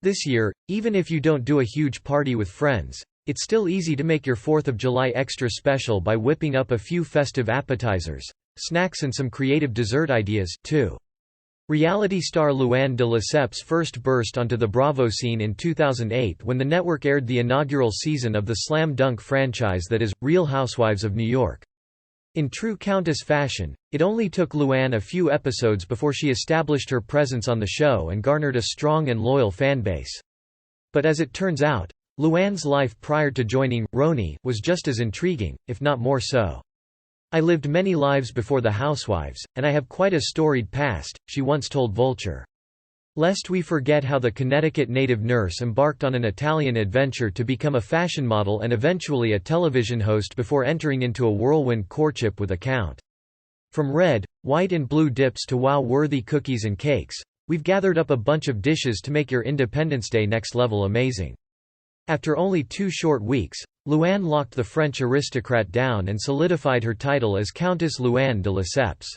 This year, even if you don't do a huge party with friends, it's still easy to make your 4th of July extra special by whipping up a few festive appetizers, snacks and some creative dessert ideas, too. Reality star Luann de Lesseps first burst onto the Bravo scene in 2008 when the network aired the inaugural season of the slam dunk franchise that is, Real Housewives of New York. In true Countess fashion, it only took Luann a few episodes before she established her presence on the show and garnered a strong and loyal fanbase. But as it turns out, Luann's life prior to joining RHONY was just as intriguing, if not more so. "I lived many lives before the Housewives, and I have quite a storied past," she once told Vulture. Lest we forget how the Connecticut-native nurse embarked on an Italian adventure to become a fashion model and eventually a television host before entering into a whirlwind courtship with a count. From red, white and blue dips to wow-worthy cookies and cakes, we've gathered up a bunch of dishes to make your Independence Day next level amazing. After only 2 short weeks, Luann locked the French aristocrat down and solidified her title as Countess Luann de Lesseps.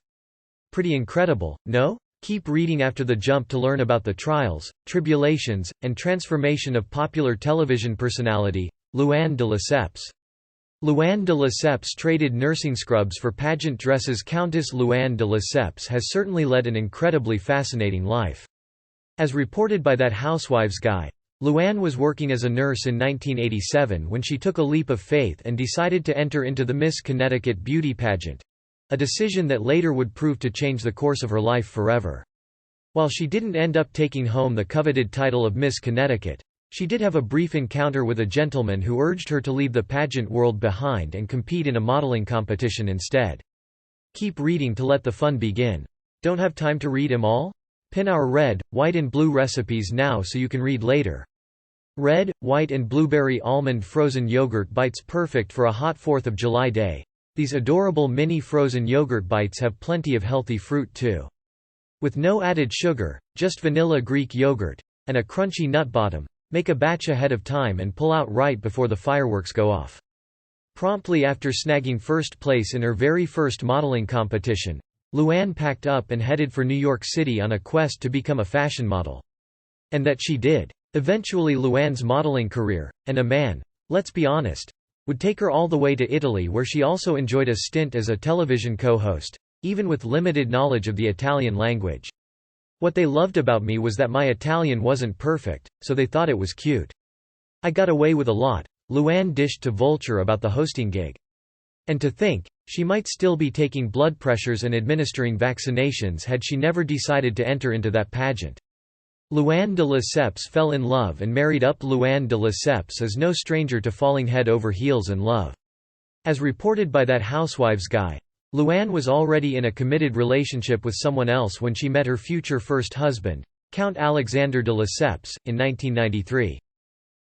Pretty incredible, no? Keep reading after the jump to learn about the trials, tribulations, and transformation of popular television personality, Luann de Lesseps. Luann de Lesseps traded nursing scrubs for pageant dresses. Countess Luann de Lesseps has certainly led an incredibly fascinating life. As reported by That Housewives guy, Luann was working as a nurse in 1987 when she took a leap of faith and decided to enter into the Miss Connecticut beauty pageant, a decision that later would prove to change the course of her life forever. While she didn't end up taking home the coveted title of Miss Connecticut, she did have a brief encounter with a gentleman who urged her to leave the pageant world behind and compete in a modeling competition instead. Keep reading to let the fun begin. Don't have time to read 'em all? Pin our red, white and blue recipes now so you can read later. Red, white and blueberry almond frozen yogurt bites, perfect for a hot 4th of July day. These adorable mini frozen yogurt bites have plenty of healthy fruit too. With no added sugar, just vanilla Greek yogurt, and a crunchy nut bottom, make a batch ahead of time and pull out right before the fireworks go off. Promptly after snagging first place in her very first modeling competition, Luann packed up and headed for New York City on a quest to become a fashion model. And that she did. Eventually Luann's modeling career, and a man, let's be honest, would take her all the way to Italy, where she also enjoyed a stint as a television co-host, even with limited knowledge of the Italian language. "What they loved about me was that my Italian wasn't perfect, so they thought it was cute. I got away with a lot," Luann dished to Vulture about the hosting gig. And to think, she might still be taking blood pressures and administering vaccinations had she never decided to enter into that pageant. Luann de Lesseps fell in love and married up. Luann de Lesseps is no stranger to falling head over heels in love. As reported by That Housewives guy, Luann was already in a committed relationship with someone else when she met her future first husband, Count Alexander de Lesseps, in 1993.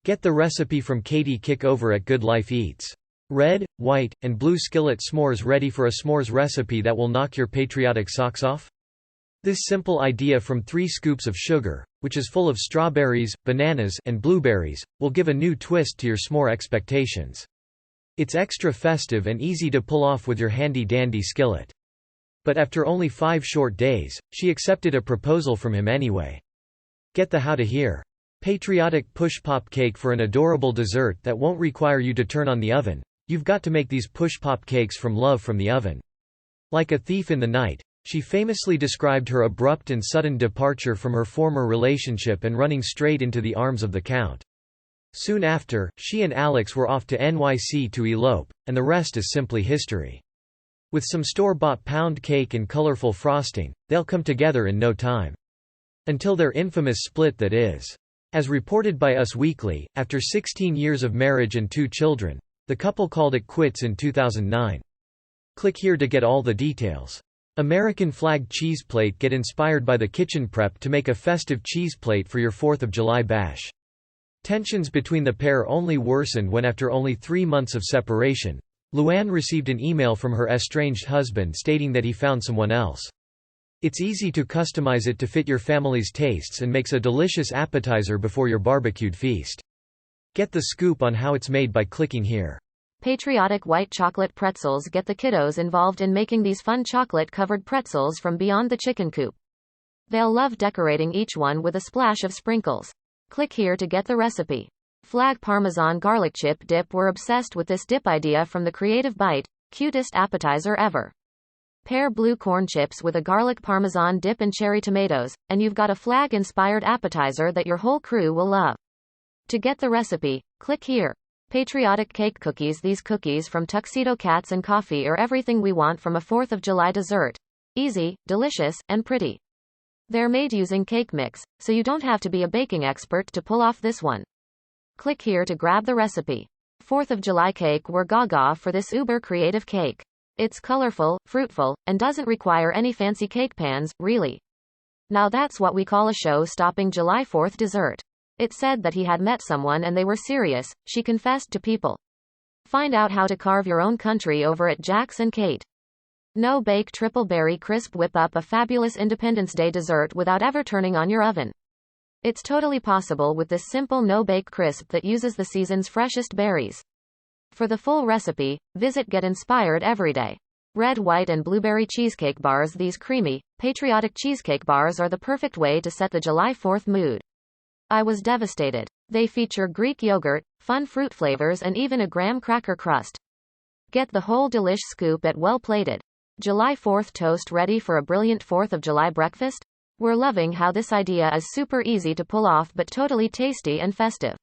Get the recipe from Katie Kick over at Good Life Eats. Red, white, and blue skillet s'mores ready for a s'mores recipe that will knock your patriotic socks off? This simple idea from 3 scoops of sugar, which is full of strawberries, bananas, and blueberries, will give a new twist to your s'more expectations. It's extra festive and easy to pull off with your handy-dandy skillet. But after only 5 short days, she accepted a proposal from him anyway. Get the how to here. Patriotic push-pop cake for an adorable dessert that won't require you to turn on the oven. You've got to make these push-pop cakes from love from the oven. Like a thief in the night, she famously described her abrupt and sudden departure from her former relationship and running straight into the arms of the Count. Soon after, she and Alex were off to NYC to elope, and the rest is simply history. With some store-bought pound cake and colorful frosting, they'll come together in no time. Until their infamous split, that is. As reported by Us Weekly, after 16 years of marriage and 2 children, the couple called it quits in 2009. Click here to get all the details. American flag cheese plate. Get inspired by the kitchen prep to make a festive cheese plate for your 4th of July bash. Tensions between the pair only worsened when, after only 3 months of separation, Luann received an email from her estranged husband stating that he found someone else. It's easy to customize it to fit your family's tastes and makes a delicious appetizer before your barbecued feast. Get the scoop on how it's made by clicking here. Patriotic white chocolate pretzels. Get the kiddos involved in making these fun chocolate-covered pretzels from beyond the chicken coop. They'll love decorating each one with a splash of sprinkles. Click here to get the recipe. Flak Parmesan garlic chip dip. We're obsessed with this dip idea from the creative bite, cutest appetizer ever. Pair blue corn chips with a garlic parmesan dip and cherry tomatoes, and you've got a flag-inspired appetizer that your whole crew will love. To get the recipe, click here. Patriotic cake cookies. These cookies from Tuxedo Cats and Coffee are everything we want from a 4th of July dessert. Easy, delicious, and pretty. They're made using cake mix, so you don't have to be a baking expert to pull off this one. Click here to grab the recipe. 4th of July cake. We're gaga for this uber creative cake. It's colorful, fruitful, and doesn't require any fancy cake pans, really. Now that's what we call a show-stopping July 4th dessert. It said that he had met someone and they were serious, she confessed to People. Find out how to carve your own country over at Jax and Kate. No bake triple berry crisp. Whip up a fabulous Independence Day dessert without ever turning on your oven. It's totally possible with this simple no-bake crisp that uses the season's freshest berries. For the full recipe, visit Get Inspired Everyday. Red, white, and blueberry cheesecake bars. These creamy, patriotic cheesecake bars are the perfect way to set the July 4th mood. I was devastated. They feature Greek yogurt, fun fruit flavors, and even a graham cracker crust. Get the whole delish scoop at well-plated July 4th toast ready for a brilliant 4th of July breakfast. We're loving how this idea is super easy to pull off but totally tasty and festive.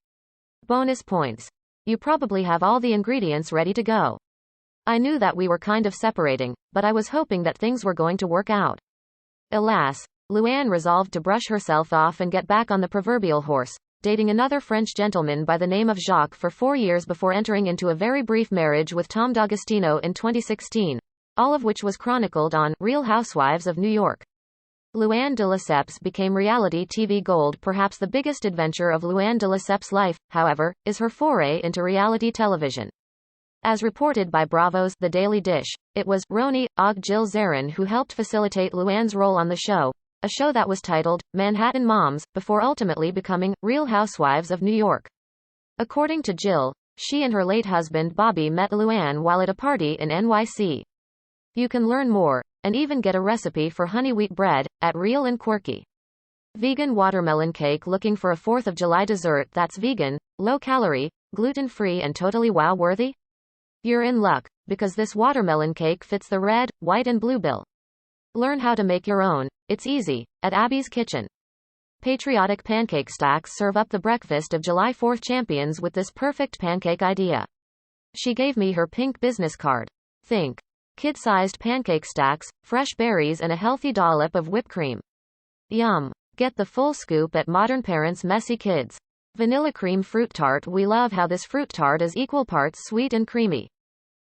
Bonus points. You probably have all the ingredients ready to go. I knew that we were kind of separating, but I was hoping that things were going to work out. Alas, Luann resolved to brush herself off and get back on the proverbial horse, dating another French gentleman by the name of Jacques for 4 years before entering into a very brief marriage with Tom D'Agostino in 2016, all of which was chronicled on Real Housewives of New York. Luann de Lesseps became reality TV gold. Perhaps the biggest adventure of Luann de Lesseps' life, however, is her foray into reality television. As reported by Bravo's The Daily Dish, it was RHONY, Jill Zarin who helped facilitate Luann's role on the show, a show that was titled Manhattan Moms, before ultimately becoming Real Housewives of New York. According to Jill, she and her late husband Bobby met Luann while at a party in NYC. You can learn more, and even get a recipe for honey wheat bread, at Real and Quirky. Vegan watermelon cake. Looking for a 4th of July dessert that's vegan, low-calorie, gluten-free and totally wow-worthy? You're in luck, because this watermelon cake fits the red, white and blue bill. Learn how to make your own. It's easy, at Abby's Kitchen. Patriotic pancake stacks. Serve up the breakfast of July 4th champions with this perfect pancake idea. She gave me her pink business card. Think kid-sized pancake stacks, fresh berries and a healthy dollop of whipped cream. Yum. Get the full scoop at Modern Parents' Messy Kids. Vanilla cream fruit tart. We love how this fruit tart is equal parts sweet and creamy.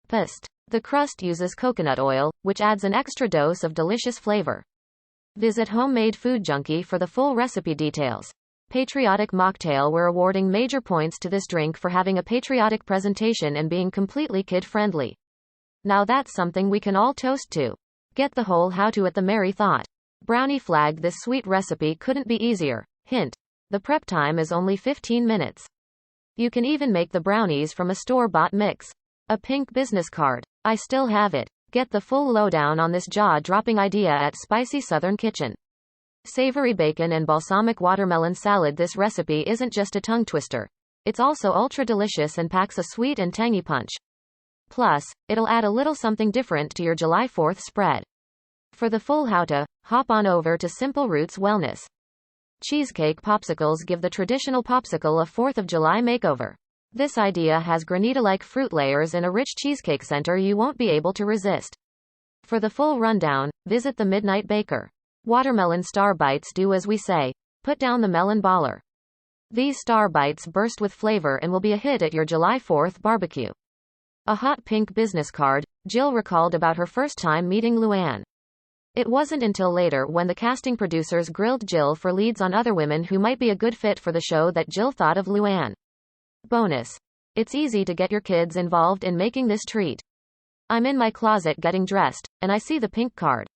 Pest. The crust uses coconut oil, which adds an extra dose of delicious flavor. Visit Homemade Food Junkie for the full recipe details. Patriotic mocktail. We're awarding major points to this drink for having a patriotic presentation and being completely kid-friendly. Now that's something we can all toast to. Get the whole how-to at the Merry Thought. Brownie flag. This sweet recipe couldn't be easier. Hint. The prep time is only 15 minutes. You can even make the brownies from a store-bought mix. A pink business card. I still have it. Get the full lowdown on this jaw-dropping idea at Spicy Southern Kitchen. Savory bacon and balsamic watermelon salad. This recipe isn't just a tongue twister. It's also ultra delicious and packs a sweet and tangy punch. Plus, it'll add a little something different to your July 4th spread. For the full how-to, hop on over to Simple Roots Wellness. Cheesecake popsicles. Give the traditional popsicle a 4th of July makeover. This idea has granita-like fruit layers and a rich cheesecake center you won't be able to resist. For the full rundown, visit the Midnight Baker. Watermelon star bites. Do as we say. Put down the melon baller. These star bites burst with flavor and will be a hit at your July 4th barbecue. A hot pink business card. Jill recalled about her first time meeting Luann. It wasn't until later, when the casting producers grilled Jill for leads on other women who might be a good fit for the show, that Jill thought of Luann. Bonus. It's easy to get your kids involved in making this treat. I'm in my closet getting dressed, and I see the pink card.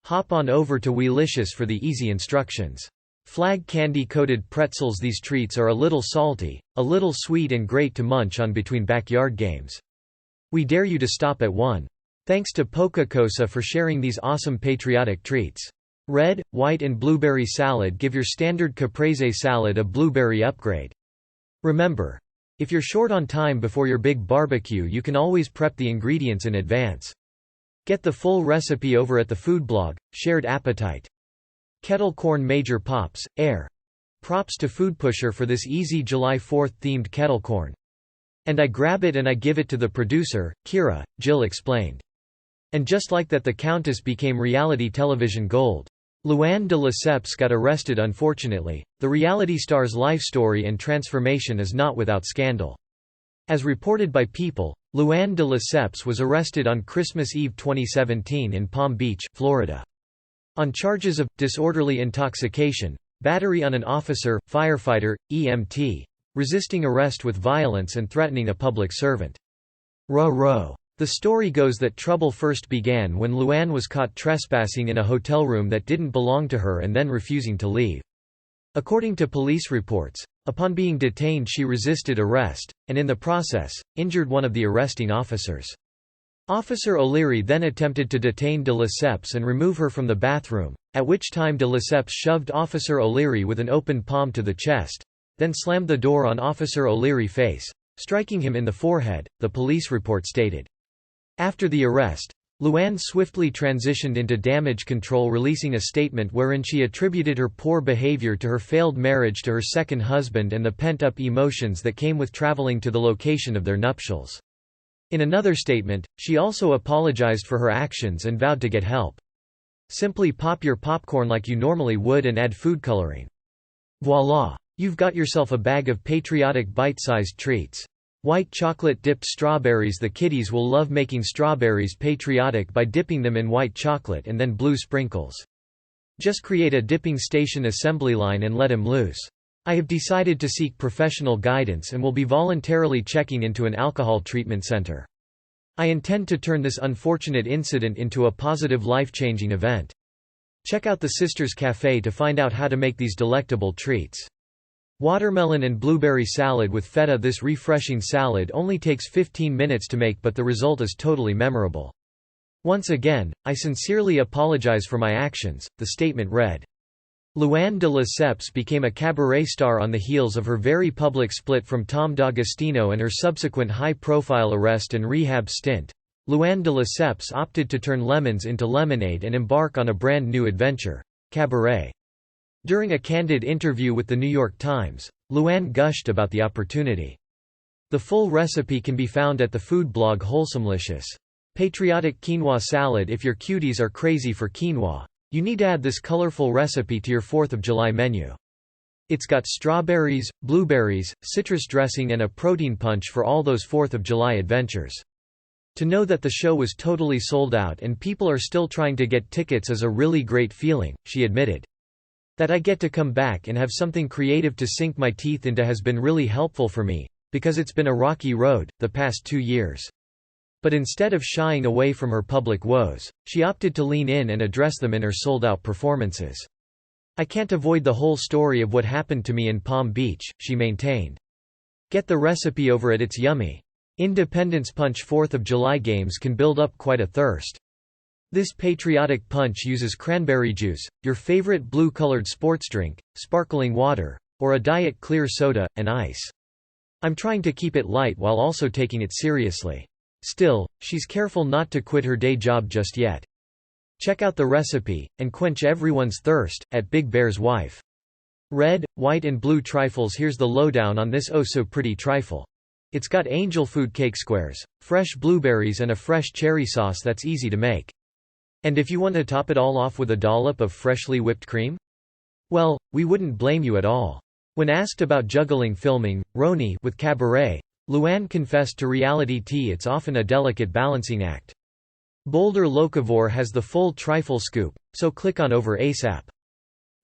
Hop on over to Wholesomelicious for the easy instructions. Flag candy-coated pretzels. These treats are a little salty, a little sweet and great to munch on between backyard games. We dare you to stop at one. Thanks to Poca Cosa for sharing these awesome patriotic treats. Red, white and blueberry salad. Give your standard caprese salad a blueberry upgrade. Remember, if you're short on time before your big barbecue, you can always prep the ingredients in advance. Get the full recipe over at the food blog, Shared Appetite. Kettle corn major pops, air. Props to Foodpusher for this easy July 4th themed kettle corn. And I grab it and I give it to the producer, Kira, Jill explained. And just like that, the Countess became reality television gold. Luann de Lesseps got arrested. Unfortunately, the reality star's life story and transformation is not without scandal. As reported by People, Luann de Lesseps was arrested on Christmas Eve 2017 in Palm Beach, Florida, on charges of disorderly intoxication, battery on an officer, firefighter, EMT, resisting arrest with violence and threatening a public servant. RHONY. The story goes that trouble first began when Luann was caught trespassing in a hotel room that didn't belong to her and then refusing to leave. According to police reports, upon being detained she resisted arrest, and in the process, injured one of the arresting officers. Officer O'Leary then attempted to detain de Lesseps and remove her from the bathroom, at which time de Lesseps shoved Officer O'Leary with an open palm to the chest, then slammed the door on Officer O'Leary's face, striking him in the forehead, the police report stated. After the arrest, Luann swiftly transitioned into damage control, releasing a statement wherein she attributed her poor behavior to her failed marriage to her second husband and the pent-up emotions that came with traveling to the location of their nuptials. In another statement, she also apologized for her actions and vowed to get help. Simply pop your popcorn like you normally would and add food coloring. Voila! You've got yourself a bag of patriotic bite-sized treats. White chocolate-dipped strawberries. The kiddies will love making strawberries patriotic by dipping them in white chocolate and then blue sprinkles. Just create a dipping station assembly line and let 'em loose. I have decided to seek professional guidance and will be voluntarily checking into an alcohol treatment center. I intend to turn this unfortunate incident into a positive life-changing event. Check out the Sisters Cafe to find out how to make these delectable treats. Watermelon and blueberry salad with feta. This refreshing salad only takes 15 minutes to make, but the result is totally memorable. Once again, I sincerely apologize for my actions, the statement read. Luann de Lesseps became a cabaret star on the heels of her very public split from Tom D'Agostino and her subsequent high-profile arrest and rehab stint. Luann de Lesseps opted to turn lemons into lemonade and embark on a brand new adventure, cabaret. During a candid interview with the New York Times, Luann gushed about the opportunity. The full recipe can be found at the food blog Wholesomelicious. Patriotic quinoa salad. If your cuties are crazy for quinoa, you need to add this colorful recipe to your 4th of July menu. It's got strawberries, blueberries, citrus dressing and a protein punch for all those 4th of July adventures. To know that the show was totally sold out and people are still trying to get tickets is a really great feeling, she admitted. That I get to come back and have something creative to sink my teeth into has been really helpful for me, because it's been a rocky road, the past 2 years. But instead of shying away from her public woes, she opted to lean in and address them in her sold-out performances. I can't avoid the whole story of what happened to me in Palm Beach, she maintained. Get the recipe over it, it's yummy. Independence Punch. 4th of July games can build up quite a thirst. This patriotic punch uses cranberry juice, your favorite blue-colored sports drink, sparkling water, or a diet clear soda, and ice. I'm trying to keep it light while also taking it seriously. Still, she's careful not to quit her day job just yet. Check out the recipe, and quench everyone's thirst, at Big Bear's Wife. Red, white and blue trifles. Here's the lowdown on this oh-so-pretty trifle. It's got angel food cake squares, fresh blueberries and a fresh cherry sauce that's easy to make. And if you want to top it all off with a dollop of freshly whipped cream? Well, we wouldn't blame you at all. When asked about juggling filming, RHONY with cabaret, Luann confessed to reality it's often a delicate balancing act. Boulder Locavore has the full trifle scoop, so click on over ASAP.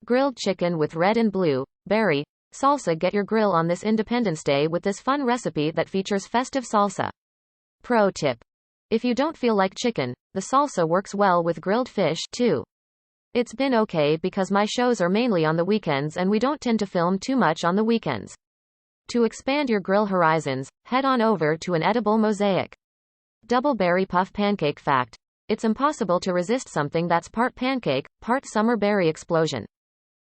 Grilled chicken with red and blue berry salsa. Get your grill on this Independence Day with this fun recipe that features festive salsa. Pro tip. If you don't feel like chicken, the salsa works well with grilled fish, too. It's been okay because my shows are mainly on the weekends and we don't tend to film too much on the weekends. To expand your grill horizons, head on over to an edible mosaic. Double berry puff pancake. Fact. It's impossible to resist something that's part pancake, part summer berry explosion.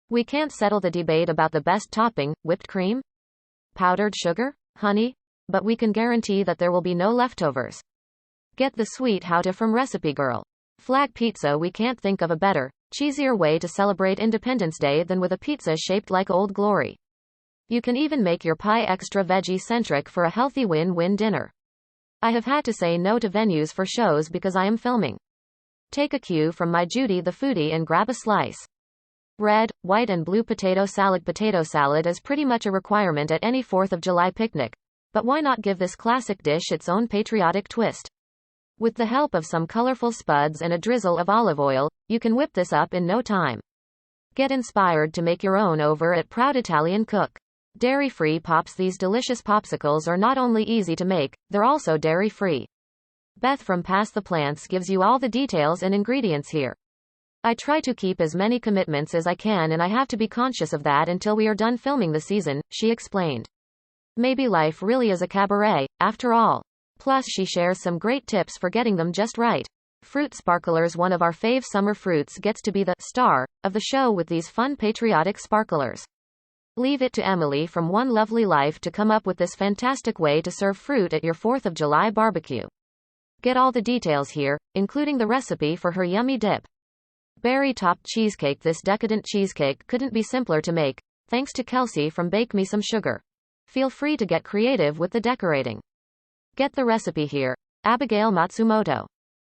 We can't settle the debate about the best topping, whipped cream? Powdered sugar? Honey? But we can guarantee that there will be no leftovers. Get the sweet how to from Recipe Girl. Flak Pizza. We can't think of a better, cheesier way to celebrate Independence Day than with a pizza shaped like Old Glory. You can even make your pie extra veggie-centric for a healthy win-win dinner. I have had to say no to venues for shows because I am filming. Take a cue from my Judy the foodie and grab a slice. Red, white and blue potato salad. Potato salad is pretty much a requirement at any 4th of July picnic. But why not give this classic dish its own patriotic twist? With the help of some colorful spuds and a drizzle of olive oil, you can whip this up in no time. Get inspired to make your own over at Proud Italian Cook. Dairy-free pops. These delicious popsicles are not only easy to make, they're also dairy-free. Beth from Pass the Plants gives you all the details and ingredients here. I try to keep as many commitments as I can and I have to be conscious of that until we are done filming the season, she explained. Maybe life really is a cabaret, after all. Plus she shares some great tips for getting them just right. Fruit sparklers. One of our fave summer fruits gets to be the star of the show with these fun patriotic sparklers. Leave it to Emily from One Lovely Life to come up with this fantastic way to serve fruit at your 4th of July barbecue. Get all the details here, including the recipe for her yummy dip. Berry-topped cheesecake. This decadent cheesecake couldn't be simpler to make, thanks to Kelsey from Bake Me Some Sugar. Feel free to get creative with the decorating. Get the recipe here. Abigail Matsumoto.